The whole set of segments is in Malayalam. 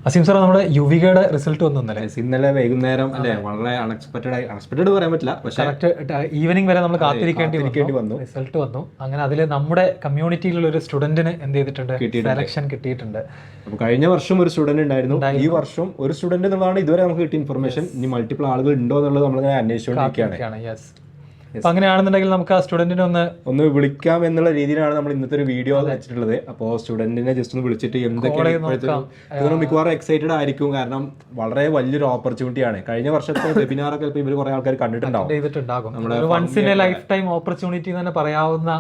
അസീം സാർ, നമ്മുടെ യുവികയുടെ റിസൾട്ട് വന്നു ഇന്നലെ വൈകുന്നേരം അല്ലേ? വളരെ അൺഎക്സ്പെക്ടഡ് പറയാൻ പറ്റില്ല, പക്ഷേ ഈവനിങ് വരെ നമ്മൾ കാത്തിരിക്കേണ്ടി വന്നു. റിസൾട്ട് വന്നു. അങ്ങനെ അതിൽ നമ്മുടെ കമ്മ്യൂണിറ്റിയിലുള്ള ഒരു സ്റ്റുഡന്റിന് എന്ത് ചെയ്തിട്ടുണ്ട്, സെലക്ഷൻ കിട്ടിയിട്ടുണ്ട്. അപ്പോൾ കഴിഞ്ഞ വർഷം ഒരു സ്റ്റുഡന്റ് ഉണ്ടായിരുന്നു, ഈ വർഷം ഒരു സ്റ്റുഡന്റ് എന്നുള്ളതാണ് ഇതുവരെ നമുക്ക് കിട്ടിയ ഇൻഫർമേഷൻ. ഇനി മൾട്ടിപ്പിൾ ആളുകൾ ഉണ്ടോ എന്നുള്ളത് നമ്മളിങ്ങനെ അന്വേഷിച്ചുകൊണ്ടിരിക്കുകയാണ്. അപ്പൊ അങ്ങനെയാണെന്നുണ്ടെങ്കിൽ നമുക്ക് ആ സ്റ്റുഡന്റിനെ ഒന്ന് വിളിക്കാം എന്നുള്ള രീതിയിലാണ് നമ്മൾ ഇന്നത്തെ ഒരു വീഡിയോ വെച്ചിട്ടുള്ളത്. അപ്പോൾ സ്റ്റുഡന്റിനെ ജസ്റ്റ് ഒന്ന് വിളിച്ചിട്ട് എന്തൊക്കെയാണ്, മിക്കവാറും എക്സൈറ്റഡ് ആയിരിക്കും. കാരണം വളരെ വലിയൊരു ഓപ്പർച്യൂണിറ്റിയാണ്. കഴിഞ്ഞ വർഷത്തെ വെബിനാറൊക്കെ ഇവർ കുറെ ആൾക്കാർ കണ്ടിട്ടുണ്ടാകും. Once in a lifetime opportunity തന്നെ പറയാവുന്ന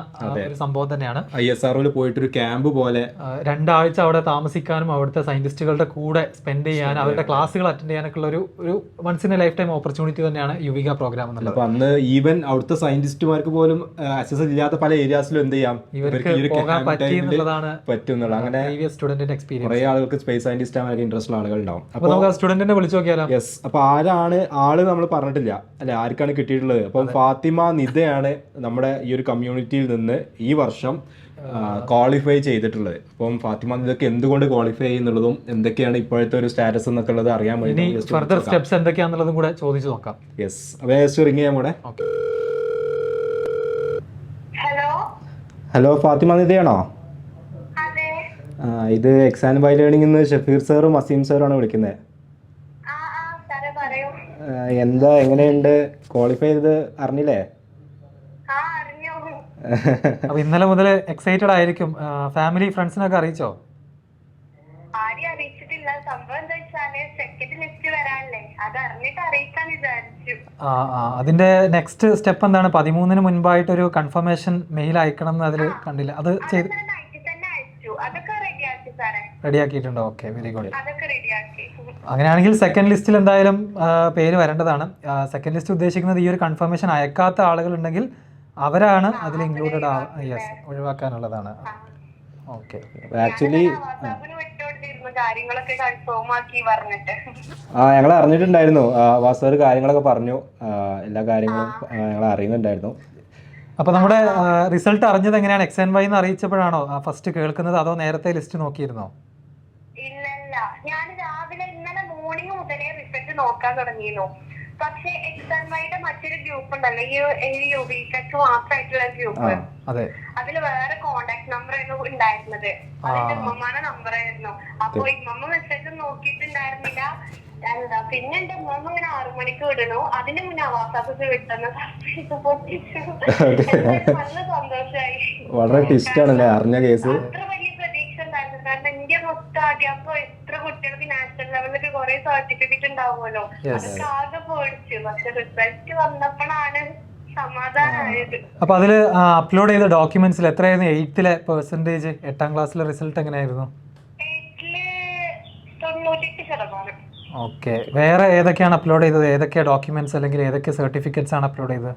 ഒരു സംഭവം തന്നെയാണ്. ISROയിൽ പോയിട്ടൊരു ക്യാമ്പ് പോലെ 2 ആഴ്ച അവിടെ താമസിക്കാനും അവിടുത്തെ സയന്റിസ്റ്റുകളുടെ കൂടെ സ്പെൻഡ് ചെയ്യാനും അവരുടെ ക്ലാസ്സുകൾ അറ്റൻഡ് ചെയ്യാനൊക്കെ ഉള്ള ഒരു once in a lifetime opportunity തന്നെയാണ് യുവിക പ്രോഗ്രാം എന്നുള്ളത്. അപ്പൊ അന്ന് ഈവൻ അവിടുത്തെ സയന്റിസ്റ്റുമാർക്ക് പോലും ആക്സസ് ഇല്ലാത്ത പല ഏരിയാസിലും എന്ത് ചെയ്യാം, പറ്റുന്നുള്ള. അങ്ങനെ കുറെ ആളുകൾക്ക് സ്പേസ് സയന്റിസ്റ്റ് ആകാൻ ഇൻട്രസ്റ്റ് ഉള്ള ആളുകൾ ഉണ്ടാവും. അപ്പൊ സ്റ്റുഡന്റിനെ വിളിച്ചു നോക്കിയാലോ? യെസ്. അപ്പൊ ആരാണ് ആള് നമ്മൾ പറഞ്ഞിട്ടില്ല അല്ലെ, ആർക്കാണ് കിട്ടിയിട്ടുള്ളത്. അപ്പം ഫാത്തിമ നിധയാണ് നമ്മുടെ ഈ ഒരു കമ്മ്യൂണിറ്റിയിൽ നിന്ന് ഈ വർഷം ക്വാളിഫൈ ചെയ്തിട്ടുള്ളത്. അപ്പം ഫാത്തിമ നിധക്ക് എന്തുകൊണ്ട് ക്വാളിഫൈ ചെയ്യുന്നുള്ളതും എന്തൊക്കെയാണ് ഇപ്പോഴത്തെ ഒരു സ്റ്റാറ്റസ് എന്നൊക്കെ ഉള്ളത് അറിയാൻ വേണ്ടി ഫർദർ സ്റ്റെപ്സ് എന്തൊക്കെയാണെന്നുള്ളതും കൂടെ ചോദിച്ചു നോക്കാം. യെസ്. അപ്പൊ ജസ്റ്റ് റിംഗ് ചെയ്യാൻ കൂടെ. ഹലോ, ഫാത്തിമ നിധയാണോ? ഇത് XandY Learning നിന്ന് ഷഫീർ സാറും അസീം സാറുമാണ് വിളിക്കുന്നത്. എന്താ, എങ്ങനെയുണ്ട്? ക്വാളിഫൈ ചെയ്ത് അറിഞ്ഞില്ലേ? അപ്പൊ ഇന്നലെ മുതൽ എക്സൈറ്റഡ് ആയിരിക്കും. ഫാമിലി ഫ്രണ്ട്സിനൊക്കെ അറിയിച്ചോ? അതിന്റെ നെക്സ്റ്റ് സ്റ്റെപ്പ് എന്താണ്? 13-ന് മുൻപായിട്ട് ഒരു കൺഫർമേഷൻ മെയിൽ അയക്കണം എന്ന് അതിൽ കണ്ടില്ല. അത് ചെയ്ത് റെഡിയാക്കിയിട്ടുണ്ടോ? Okay, very good. അങ്ങനെയാണെങ്കിൽ സെക്കൻഡ് ലിസ്റ്റിൽ എന്തായാലും പേര് വരേണ്ടതാണ്. സെക്കൻഡ് ലിസ്റ്റ് ഉദ്ദേശിക്കുന്നത് ഈ ഒരു കൺഫർമേഷൻ അയക്കാത്ത ആളുകൾ ഉണ്ടെങ്കിൽ അവരാണ് അതിൽ ഇൻക്ലൂഡഡ് ഒഴിവാക്കാനുള്ളതാണ്. ഓക്കെ. ആക്ച്വലി ഞങ്ങൾ അറിഞ്ഞിട്ടുണ്ടായിരുന്നു. വാസ്തവ കാര്യങ്ങളൊക്കെ പറഞ്ഞു, എല്ലാ കാര്യങ്ങളും ഞങ്ങൾ അറിയുന്നുണ്ടായിരുന്നു. അപ്പൊ നമ്മുടെ റിസൾട്ട് അറിഞ്ഞത് എങ്ങനെയാണ്? XandY എന്ന് അറിയിച്ചപ്പോഴാണോ ഫസ്റ്റ് കേൾക്കുന്നത്, അതോ നേരത്തെ ലിസ്റ്റ് നോക്കിയിരുന്നോ? ഇല്ലല്ല, ഞാൻ രാവിലെ ഇന്നലെ മോർണിംഗ് മുതലേ റിസൾട്ട് നോക്കാൻ തുടങ്ങിയിരുന്നു. പക്ഷെ XandYയുടെ മറ്റൊരു ഗ്രൂപ്പ് ഉണ്ടല്ലോ, ഈ യുവികക്ക് മാത്രമായിട്ടുള്ള ഗ്രൂപ്പ്, അതിൽ വേറെ കോണ്ടാക്ട് നമ്പർ ആയിരുന്നു ഉണ്ടായിരുന്നത്. അതിന്റെ ഉമ്മമാരുടെ നമ്പർ ആയിരുന്നു. അപ്പൊ ഇമ്മ മെസ്സേജ് നോക്കിയിട്ടുണ്ടായിരുന്നില്ല. പിന്നെ എന്റെ ഉമ്മ ഇങ്ങനെ 6 മണിക്ക് വിടണു. അതിന് മുന്നേ വാട്സാപ്പ് വിട്ടെന്ന് പൊട്ടിച്ചു. നല്ല സന്തോഷമായി. വളരെ ട്വിസ്റ്റാണല്ലേ അറിഞ്ഞ കേസ്. അത്ര വലിയ പ്രതീക്ഷ ഉണ്ടായിരുന്നു. കാരണം ഇന്ത്യ മൊത്തം ആദ്യം അപ്പൊ എത്ര കുട്ടികൾക്ക് നാഷണൽ ലെവലിലൊക്കെ കുറെ സർട്ടിഫിക്കറ്റ് ഉണ്ടാവുമല്ലോ, അതൊക്കെ ആകെ പോയിച്ചു. പക്ഷെ റിസൾട്ട് വന്നപ്പോഴാണ് സമാധാനമായത്. അപ്പൊ അതില് അപ്ലോഡ് ചെയ്ത ഡോക്യുമെന്റ്സിൽ എത്രയായിരുന്നു 8ലെ പെർസെന്റേജ്? 8ാം ക്ലാസ്സിലെ റിസൾട്ട് എങ്ങനെയായിരുന്നു? 8ല് 98%. ഓക്കെ. വേറെ ഏതൊക്കെയാണ് അപ്ലോഡ് ചെയ്തത്? ഏതൊക്കെ ഡോക്യുമെന്റ്സ് അല്ലെങ്കിൽ ഏതൊക്കെ സർട്ടിഫിക്കറ്റ്സ് ആണ് അപ്ലോഡ് ചെയ്തത്?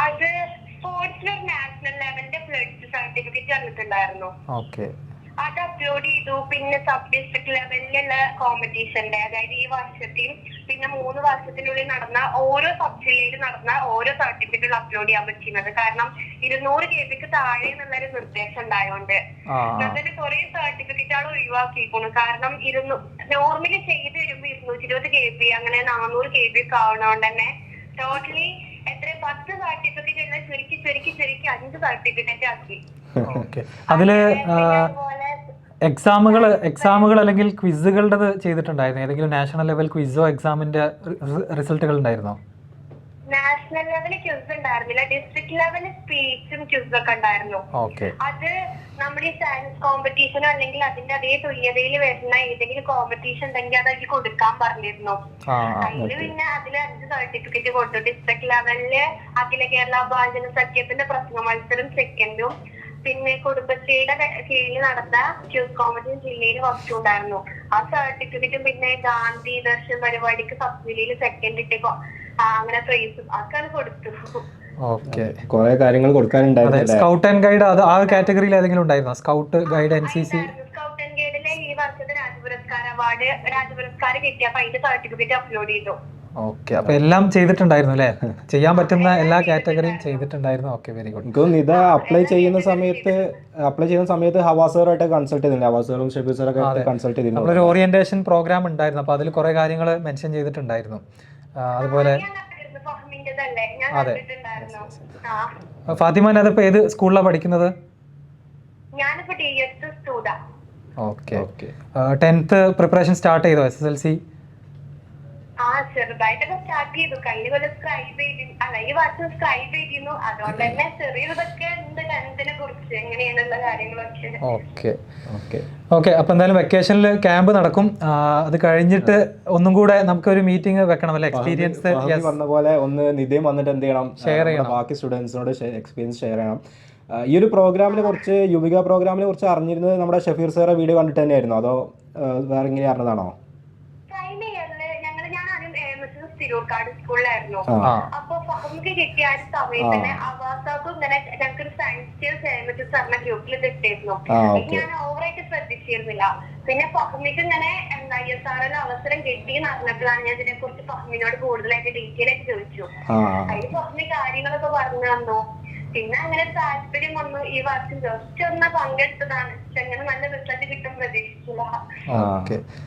അത് സ്പോർട്സിൽ നാഷണൽ ലെവലിന്റെ ഫ്ലഡ് സർട്ടിഫിക്കറ്റ് വന്നിട്ടുണ്ടായിരുന്നു. ഓക്കെ, അത് അപ്ലോഡ് ചെയ്തു. പിന്നെ സബ് ഡിസ്ട്രിക്ട് ലെവലിലുള്ള കോമ്പറ്റീഷന്റെ, അതായത് ഈ വർഷത്തെയും പിന്നെ 3 വർഷത്തിനുള്ളിൽ നടന്ന ഓരോ സബ് ജില്ലയിൽ നടന്ന ഓരോ സർട്ടിഫിക്കറ്റുകൾ അപ്ലോഡ് ചെയ്യാൻ പറ്റുന്നത്. കാരണം 200 KB താഴെ എന്നുള്ളൊരു നിർദ്ദേശം ഉണ്ടായതുകൊണ്ട് അതിന് കുറെ സർട്ടിഫിക്കറ്റുകൾ ഒഴിവാക്കിയിരിക്കുന്നു. കാരണം നോർമലി ചെയ്ത് വരുമ്പോ 220 KB അങ്ങനെ 400 KB ഒക്കെ ആവണോണ്ട് തന്നെ ടോട്ടലി എത്ര 10 സർട്ടിഫിക്കറ്റ് എല്ലാം ചുരുക്കി 5 സർട്ടിഫിക്കറ്റ് ആക്കി. അതില് എക്സാമുകൾ അല്ലെങ്കിൽ ക്വിസുകളുടെ ചെയ്തിട്ടുണ്ടായിരുന്നു? ഏതെങ്കിലും നാഷണൽ ലെവൽ ക്വിസോ എക്സാമിന്റെ റിസൾട്ടുകൾ ഉണ്ടായിരുന്നോ? നാഷണൽ ലെവലിൽ ക്വിസ് ഉണ്ടായിരുന്നില്ല. ഡിസ്ട്രിക്ട് ലെവലിൽ സ്പീച്ചും ക്വിസൊക്കെ ഉണ്ടായിരുന്നു. അത് നമ്മുടെ ഈ സയൻസ് കോമ്പറ്റീഷനോ അല്ലെങ്കിൽ അതിന്റെ അതേ തുല്യതയിൽ വരുന്ന ഏതെങ്കിലും കോമ്പറ്റീഷൻ ഉണ്ടെങ്കിൽ അത് അതിൽ കൊടുക്കാൻ പറഞ്ഞിരുന്നു. അതില് പിന്നെ അതിൽ 5 സർട്ടിഫിക്കറ്റ് കൊടുത്തു. ഡിസ്ട്രിക്ട് ലെവലില് അഖില കേരള ബാലജന സഖ്യത്തിന്റെ പ്രസംഗ മത്സരം സെക്കൻഡും, പിന്നെ കുടുംബശ്രീയുടെ കീഴിൽ നടന്ന ക്യൂസ് കോമ്പറ്റീഷൻ ജില്ലയിൽ ഫസ്റ്റ് ഉണ്ടായിരുന്നു. ആ സർട്ടിഫിക്കറ്റും പിന്നെ ഗാന്ധി ദർശൻ പരിപാടിക്ക് സബ് ജില്ലയിൽ സെക്കൻഡ് ഇട്ടേക്കോ അങ്ങനെ പ്രൈസും അതൊക്കെ കൊടുത്തു. കുറെ കാര്യങ്ങൾ കൊടുക്കാനുണ്ടായിരുന്നു. സ്കൗട്ട് ആൻഡ് ഗൈഡ് അത് ആ കാറ്റഗറിയിൽ ഏതെങ്കിലും ഉണ്ടായിരുന്നോ? Scout guide, NCC? Scout and ഗൈഡിലെ ഈ വർഷത്തെ രാജ്യപുരസ്കാര അവാർഡ് രാജ്യപുരസ്കാരം കിട്ടിയപ്പോ അതിന്റെ സർട്ടിഫിക്കറ്റ് അപ്ലോഡ് ചെയ്തു. ഓക്കെ, അപ്പൊ എല്ലാം ചെയ്തിട്ടുണ്ടായിരുന്നു അല്ലേ? ചെയ്യാൻ പറ്റുന്ന എല്ലാ കാറ്റഗറിയും ചെയ്തിട്ടുണ്ടായിരുന്നു. Okay, very good. എനിക്ക് നിധ അപ്ലൈ ചെയ്യുന്ന സമയത്ത് ഹവാസറുമായിട്ട് കൺസൾട്ട് ചെയ്തിട്ടുണ്ട്. ഹവാസറും ഷെഫീർ സാറൊക്കെ കൺസൾട്ട് ചെയ്തിരുന്നു. നമ്മളൊരു ഓറിയന്റേഷൻ പ്രോഗ്രാം ഉണ്ടായിരുന്നു, അപ്പൊ അതിൽ കുറെ കാര്യങ്ങൾ മെൻഷൻ ചെയ്തിട്ടുണ്ടായിരുന്നു. അതുപോലെ അതെ, ഫാത്തിമ അതിപ്പോ ഏത് സ്കൂളിലാണ് പഠിക്കുന്നത്? ഓക്കെ, 10th പ്രിപ്പറേഷൻ സ്റ്റാർട്ട് ചെയ്തോ? SSLC ചെറുതായിട്ടൊക്കെ സ്റ്റാർട്ട് ചെയ്തു. കഴിഞ്ഞ കൊല്ലം സ്ക്രൈബ് ഈ വർഷം സ്ക്രൈബ് ചെയ്തിരുന്നു. അതുകൊണ്ട് തന്നെ ചെറിയതൊക്കെ ഉണ്ട് ടെൻത്തിനെ കുറിച്ച് എങ്ങനെയാണുള്ള കാര്യങ്ങളൊക്കെ. ഓക്കെ. അപ്പൊ എന്തായാലും വെക്കേഷനിൽ ക്യാമ്പ് നടക്കും. അത് കഴിഞ്ഞിട്ട് ഒന്നും കൂടെ നമുക്ക് ഒരു മീറ്റിംഗ് വെക്കണം അല്ലെ? എക്സ്പീരിയൻസ് പറഞ്ഞ പോലെ ഒന്ന് നിധയും വന്നിട്ട് എന്ത് ചെയ്യണം, ഷെയർ ചെയ്യണം, ബാക്കി സ്റ്റുഡൻസിനോട് എക്സ്പീരിയൻസ് ഷെയർ ചെയ്യണം. ഈ ഒരു പ്രോഗ്രാമിനെ കുറിച്ച്, യുവിക പ്രോഗ്രാമിനെ കുറിച്ച് അറിഞ്ഞിരുന്നത് നമ്മുടെ ഷെഫീർ സാറെ വീഡിയോ കണ്ടിട്ട് തന്നെയായിരുന്നു, അതോ വേറെ എങ്ങനെ അറിഞ്ഞതാണോ? തിരൂർക്കാട് സ്കൂളിലായിരുന്നു. അപ്പൊ ഫഹമിക്ക് കിട്ടിയ ആ സമയത്ത് തന്നെ അവാസാക്കും ഇങ്ങനെ ഞങ്ങൾക്കൊരു സയൻസ് പറഞ്ഞ ഗ്രൂപ്പിൽ കിട്ടിയിരുന്നു. ഞാൻ ഓവറായിട്ട് ശ്രദ്ധിച്ചിരുന്നില്ല. പിന്നെ ഫഹമിക്ക് ഇങ്ങനെ ISRL അവസരം കിട്ടിയെന്ന് അറിഞ്ഞപ്പോഴാണ് ഞാൻ ഇതിനെ കുറിച്ച് ഫഹമിനോട് കൂടുതലായിട്ട് ഡീറ്റെയിൽ ആയിട്ട് ചോദിച്ചു. അതിന് ഫഹമി കാര്യങ്ങളൊക്കെ പറഞ്ഞു തന്നു. പിന്നെ അങ്ങനെ താല്പര്യം വന്നു. ഈ വർഷം ജസ്റ്റ് ഒന്ന് പങ്കെടുത്തതാണ്. അങ്ങനെ നല്ല റിസൾട്ട് കിട്ടും പ്രതീക്ഷിച്ചില്ല.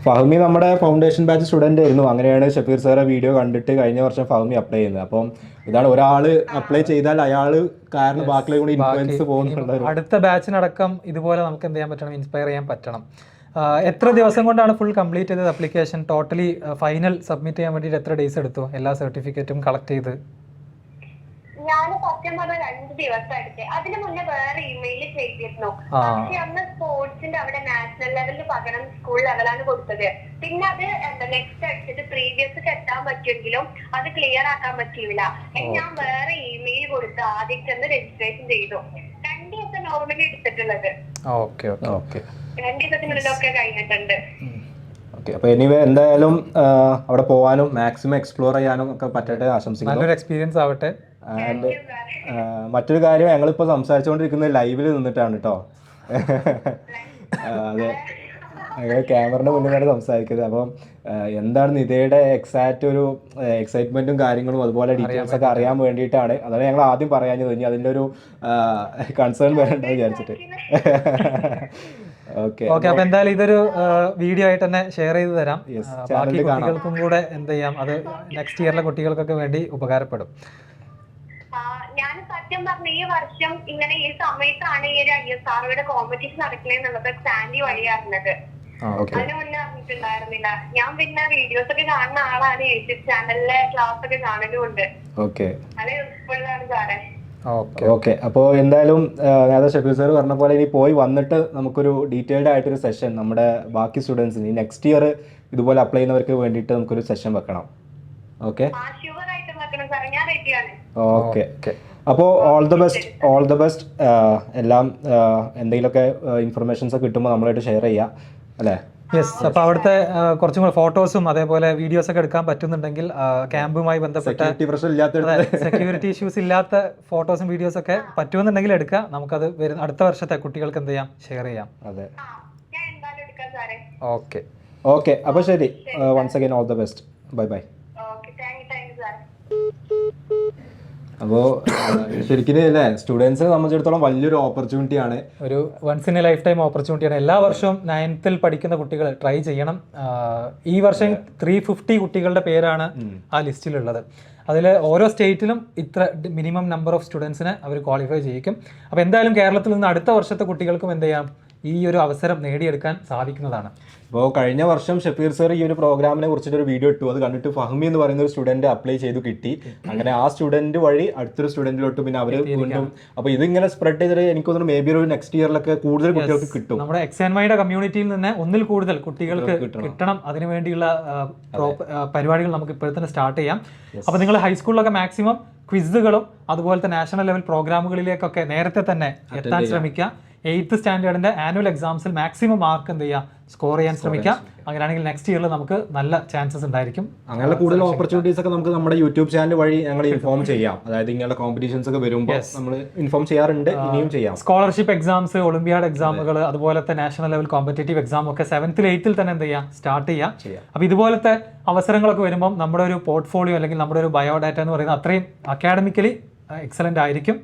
ഫഹമി നമ്മുടെ ഫൗണ്ടേഷൻ ബാച്ച് സ്റ്റുഡന്റ് ആയിരുന്നു. അങ്ങനെയാണ് ഷഫീർ സാറെ വീഡിയോ കണ്ടിട്ട് കഴിഞ്ഞ വർഷം ഫഹമി അപ്ലൈ ചെയ്യുന്നത്. അപ്പം ഇതാണ്, ഒരാള് അപ്ലൈ ചെയ്താൽ അയാള് കാരണം ബാക്കിയുള്ള കൂടി ഇൻഫ്ലുവൻസ് പോകുന്നുണ്ട്. അടുത്ത ബാച്ചിനടക്കം ഇതുപോലെ നമുക്ക് എന്ത് ചെയ്യാൻ പറ്റണം, ഇൻസ്പയർ ചെയ്യാൻ പറ്റണം. എത്ര ദിവസം കൊണ്ടാണ് ഫുൾ കംപ്ലീറ്റ് ചെയ്തത് അപ്ലിക്കേഷൻ? ടോട്ടലി ഫൈനൽ സബ്മിറ്റ് ചെയ്യാൻ വേണ്ടിയിട്ട് എത്ര ഡേയ്സ് എടുത്തു എല്ലാ സർട്ടിഫിക്കറ്റും കളക്ട് ചെയ്ത്? ഞാൻ സത്യം പറഞ്ഞ 2 ദിവസം എടുത്തേ. അതിന് മുന്നേ വേറെ ഇമെയിൽ ചെയ്തിരുന്നു. പക്ഷെ അന്ന് സ്പോർട്സിന്റെ അവിടെ നാഷണൽ ലെവലിൽ പകരം സ്കൂൾ ലെവലാണ് കൊടുത്തത്. പിന്നെ അത് നെക്സ്റ്റ് അടിച്ചിട്ട് പ്രീവിയസ് കെട്ടാൻ പറ്റുമെങ്കിലും അത് ക്ലിയർ ആക്കാൻ പറ്റിയില്ല. ഞാൻ വേറെ ഇമെയിൽ കൊടുത്ത് ആദ്യം ചെന്ന് രജിസ്ട്രേഷൻ ചെയ്തു. 2 ദിവസം നോർമലി എടുത്തിട്ടുള്ളത്. 2 ദിവസത്തിനുള്ളിലൊക്കെ കഴിഞ്ഞിട്ടുണ്ട്. അപ്പൊ എനിവേ എന്തായാലും അവിടെ പോകാനും മാക്സിമം എക്സ്പ്ലോർ ചെയ്യാനും ഒക്കെ പറ്റട്ടെ, ആശംസിക്കുന്നു. നല്ലൊരു എക്സ്പീരിയൻസ് ആവട്ടെ. ആൻഡ് മറ്റൊരു കാര്യം, ഞങ്ങളിപ്പോൾ സംസാരിച്ചുകൊണ്ടിരിക്കുന്നത് ലൈവിൽ നിന്നിട്ടാണ് കേട്ടോ. അതെ, അങ്ങനെ ക്യാമറയുടെ മുന്നിലാണ് സംസാരിക്കുന്നത്. അപ്പം എന്താണ് നിധയുടെ എക്സാക്റ്റ് ഒരു എക്സൈറ്റ്മെന്റും കാര്യങ്ങളും അതുപോലെ ഡീറ്റെയിൽസ് ഒക്കെ അറിയാൻ വേണ്ടിയിട്ടാണ്. അതാണ് ഞങ്ങൾ ആദ്യം പറയാഞ്ഞത്. ഇനി അതിൻ്റെ ഒരു കൺസേൺ വരണ്ടെന്ന് വിചാരിച്ചിട്ട്. ഓക്കെ, അപ്പൊ എന്തായാലും ഇതൊരു വീഡിയോ ആയിട്ട് തന്നെ ഷെയർ ചെയ്ത് തരാം. ബാക്കി കുട്ടികൾക്കും കൂടെ എന്ത് ചെയ്യാം, അത് നെക്സ്റ്റ് ഇയറിലെ കുട്ടികൾക്കൊക്കെ വേണ്ടി ഉപകാരപ്പെടും. ഞാൻ സത്യം പറഞ്ഞ ഈ വർഷം ഇങ്ങനെ ഈ സമയത്താണ് ഈ ഒരു ISROയുടെ കോമ്പറ്റീഷൻ നടക്കണെന്നുള്ളത് XandY വഴി അറിഞ്ഞത്. അതിന് മുന്നേ അറിഞ്ഞിട്ടുണ്ടായിരുന്നില്ല. ഞാൻ പിന്നെ വീഡിയോസ് ഒക്കെ കാണുന്ന ആളാണ്. യൂട്യൂബ് ചാനലിലെ ക്ലാസ് ഒക്കെ കാണലുമുണ്ട്. അത് യൂസ്ഫുൾ ആണ് സാറേ. ഓക്കെ, അപ്പോൾ എന്തായാലും നേരത്തെ ഷഫീർ സാർ പറഞ്ഞ പോലെ ഇനി പോയി വന്നിട്ട് നമുക്കൊരു ഡീറ്റെയിൽഡ് ആയിട്ടൊരു സെഷൻ നമ്മുടെ ബാക്കി സ്റ്റുഡൻസിന് ഈ നെക്സ്റ്റ് ഇയർ ഇതുപോലെ അപ്ലൈ ചെയ്യുന്നവർക്ക് വേണ്ടിയിട്ട് നമുക്കൊരു സെഷൻ വെക്കണം. ഓക്കെ, അപ്പോൾ ഓൾ ദ ബെസ്റ്റ്. എല്ലാം എന്തെങ്കിലുമൊക്കെ ഇൻഫർമേഷൻസ് ഒക്കെ കിട്ടുമ്പോൾ നമ്മളായിട്ട് ഷെയർ ചെയ്യാം അല്ലേ? യെസ്. അപ്പോൾ അവിടുത്തെ കുറച്ചും കൂടെ ഫോട്ടോസും അതേപോലെ വീഡിയോസ് ഒക്കെ എടുക്കാൻ പറ്റുന്നുണ്ടെങ്കിൽ ക്യാമ്പുമായി ബന്ധപ്പെട്ട സെക്യൂരിറ്റി ഇഷ്യൂസ് ഇല്ലാത്ത ഫോട്ടോസും വീഡിയോസ് ഒക്കെ പറ്റുമെന്നുണ്ടെങ്കിൽ എടുക്കുക. നമുക്കത് വരുന്ന അടുത്ത വർഷത്തെ കുട്ടികൾക്ക് എന്ത് ചെയ്യാം, ഷെയർ ചെയ്യാം. അതെ, ഓക്കെ. അപ്പോൾ ശരി, once again all the best. Bye. അപ്പോൾ ശരിക്കും അല്ലേ, സ്റ്റുഡൻസിനെ സംബന്ധിച്ചിടത്തോളം വലിയൊരു ഓപ്പർച്യൂണിറ്റി ആണ്, ഒരു once in a lifetime ഓപ്പർച്യൂണിറ്റിയാണ്. എല്ലാ വർഷവും 9th പഠിക്കുന്ന കുട്ടികൾ ട്രൈ ചെയ്യണം. ഈ വർഷം 350 കുട്ടികളുടെ പേരാണ് ആ ലിസ്റ്റിലുള്ളത്. അതിൽ ഓരോ സ്റ്റേറ്റിലും ഇത്ര മിനിമം നമ്പർ ഓഫ് സ്റ്റുഡൻസിനെ അവർ ക്വാളിഫൈ ചെയ്യിക്കും. അപ്പോൾ എന്തായാലും കേരളത്തിൽ നിന്ന് അടുത്ത വർഷത്തെ കുട്ടികൾക്കും എന്ത് ചെയ്യാം, ഈ ഒരു അവസരം നേടിയെടുക്കാൻ സാധിക്കുന്നതാണ്. അപ്പോൾ കഴിഞ്ഞ വർഷം ഷഫീർ സർ ഈ ഒരു പ്രോഗ്രാമിനെ കുറിച്ചിട്ടൊരു വീഡിയോ ഇട്ടു. അത് കണ്ടിട്ട് ഫഹമി എന്ന് പറയുന്ന ഒരു സ്റ്റുഡന്റ് അപ്ലൈ ചെയ്തു കിട്ടി. അങ്ങനെ ആ സ്റ്റുഡന്റ് വഴി അടുത്തൊരു സ്റ്റുഡന്റിലോട്ട് പിന്നെ അവർ വീണ്ടും. അപ്പോൾ ഇതിങ്ങനെ സ്പ്രെഡ് ചെയ്തിട്ട് എനിക്ക് തോന്നുന്നു മേ ബി ഒരു നെക്സ്റ്റ് ഇയറിലൊക്കെ കൂടുതൽ കുട്ടികൾക്ക് കിട്ടും. നമ്മുടെ XandYയുടെ കമ്മ്യൂണിറ്റിയിൽ നിന്ന് ഒന്നിൽ കൂടുതൽ കുട്ടികൾക്ക് കിട്ടണം. അതിനുവേണ്ടിയുള്ള പരിപാടികൾ നമുക്ക് ഇപ്പോൾ തന്നെ സ്റ്റാർട്ട് ചെയ്യാം. അപ്പോൾ നിങ്ങൾ ഹൈസ്കൂളിലൊക്കെ മാക്സിമം ക്വിസുകളും അതുപോലത്തെ നാഷണൽ ലെവൽ പ്രോഗ്രാമുകളിലേക്കൊക്കെ നേരത്തെ തന്നെ എത്താൻ ശ്രമിക്കുക. 8th സ്റ്റാൻഡേർഡിന്റെ ആനുവൽ എക്സാംസിൽ മാക്സിമം മാർക്ക് എന്ത് ചെയ്യുക, സ്കോർ ചെയ്യാൻ ശ്രമിക്കാം. അങ്ങനെയാണെങ്കിൽ നെക്സ്റ്റ് ഇയറിൽ നമുക്ക് നല്ല ചാൻസസ് ഉണ്ടായിരിക്കും. അങ്ങനെയുള്ള കൂടുതൽ ഓപ്പർച്യൂണിറ്റീസ് ഒക്കെ നമുക്ക് നമ്മുടെ യൂട്യൂബ് ചാനൽ വഴി ഞങ്ങൾ ഇൻഫോം ചെയ്യാം. അതായത് ഇങ്ങനെയുള്ള കോമ്പറ്റീഷൻസ് ഒക്കെ വരുമ്പോൾ നമ്മൾ ഇൻഫോം ചെയ്യാറുണ്ട്, ഇനിയും ചെയ്യാം. സ്കോളർഷിപ്പ് എക്സാംസ്, ഒളിമ്പ്യാഡ് എക്സാമുകൾ, അതുപോലത്തെ നാഷണൽ ലെവൽ കോമ്പറ്റേറ്റീവ് എക്സാം ഒക്കെ 7th 8th തന്നെ എന്ത് ചെയ്യാം, സ്റ്റാർട്ട് ചെയ്യാം. അപ്പോൾ ഇതുപോലത്തെ അവസരങ്ങളൊക്കെ വരുമ്പോൾ നമ്മുടെ ഒരു പോർട്ട്ഫോളിയോ അല്ലെങ്കിൽ നമ്മുടെ ഒരു ബയോഡാറ്റ എന്ന് പറയുന്നത് അത്രയും അക്കാഡമിക്കലി എക്സലന്റ് ആയിരിക്കും.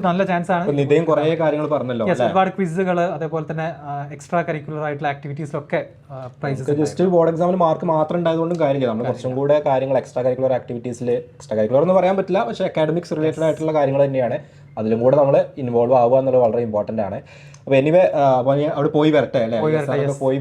നല്ല ചാൻസ് ആണ്. നിതയും കുറേ കാര്യങ്ങൾ പറഞ്ഞല്ലോ, ഒരുപാട് ക്വിസുകൾ, അതേപോലെ തന്നെ എക്സ്ട്രാ കരിക്കുലർ ആയിട്ടുള്ള ആക്ടിവിറ്റീസിലൊക്കെ പ്രൈസസ്. ജസ്റ്റ് ബോർഡ് എക്സാമിന് മാർക്ക് മാത്രം ഉണ്ടായതുകൊണ്ടും കാര്യമില്ല. നമ്മൾ കുറച്ചും കൂടെ കാര്യങ്ങൾ എക്സ്ട്രാ കരിക്കുലർ ആക്ടിവിറ്റീസിൽ, എക്സ്ട്രാ കരിക്കുലർ എന്ന് പറയാൻ പറ്റില്ല, പക്ഷേ അക്കാഡമിക്സ് റിലേറ്റഡ് ആയിട്ടുള്ള കാര്യങ്ങൾ തന്നെയാണ്. അതിലും കൂടെ നമ്മൾ ഇൻവോൾവ് ആവുക എന്നുള്ളത് വളരെ ഇമ്പോർട്ടൻ്റ് ആണ്. അപ്പോൾ എനിവേ അവിടെ പോയി വരട്ടെ അല്ലേ,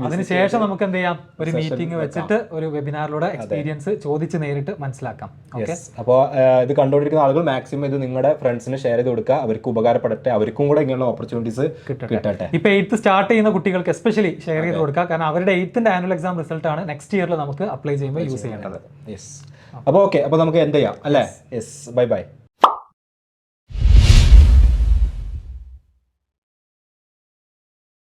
അതിനുശേഷം നമുക്ക് എന്ത് ചെയ്യാം, ഒരു മീറ്റിംഗ് വെച്ചിട്ട് ഒരു വെബിനാറിലൂടെ എക്സ്പീരിയൻസ് ചോദിച്ച് നേരിട്ട് മനസ്സിലാക്കാം. ഓക്കെ, അപ്പോൾ ഇത് കണ്ടുകൊണ്ടിരിക്കുന്ന ആളുകൾ മാക്സിമം ഇത് നിങ്ങളുടെ ഫ്രണ്ട്സിന് ഷെയർ ചെയ്ത് കൊടുക്കുക, അവർക്ക് ഉപകാരപ്പെടട്ടെ, അവർക്കും കൂടെ ഇങ്ങനെയുള്ള ഓപ്പർച്യൂണിറ്റീസ് കിട്ടട്ടെ. ഇപ്പോൾ 8th സ്റ്റാർട്ട് ചെയ്യുന്ന കുട്ടികൾക്ക് എസ്പെഷ്യലി ഷെയർ ചെയ്ത് കൊടുക്കുക, കാരണം അവരുടെ 8th ആനുവൽ എക്സാം റിസൾട്ട് ആണ് നെക്സ്റ്റ് ഇയറിൽ നമുക്ക് അപ്ലൈ ചെയ്യുമ്പോൾ യൂസ് ചെയ്യേണ്ടത്. യെസ്, അപ്പോൾ ഓക്കെ, അപ്പോൾ നമുക്ക് എന്ത് ചെയ്യാം അല്ലേ. Yes, bye bye.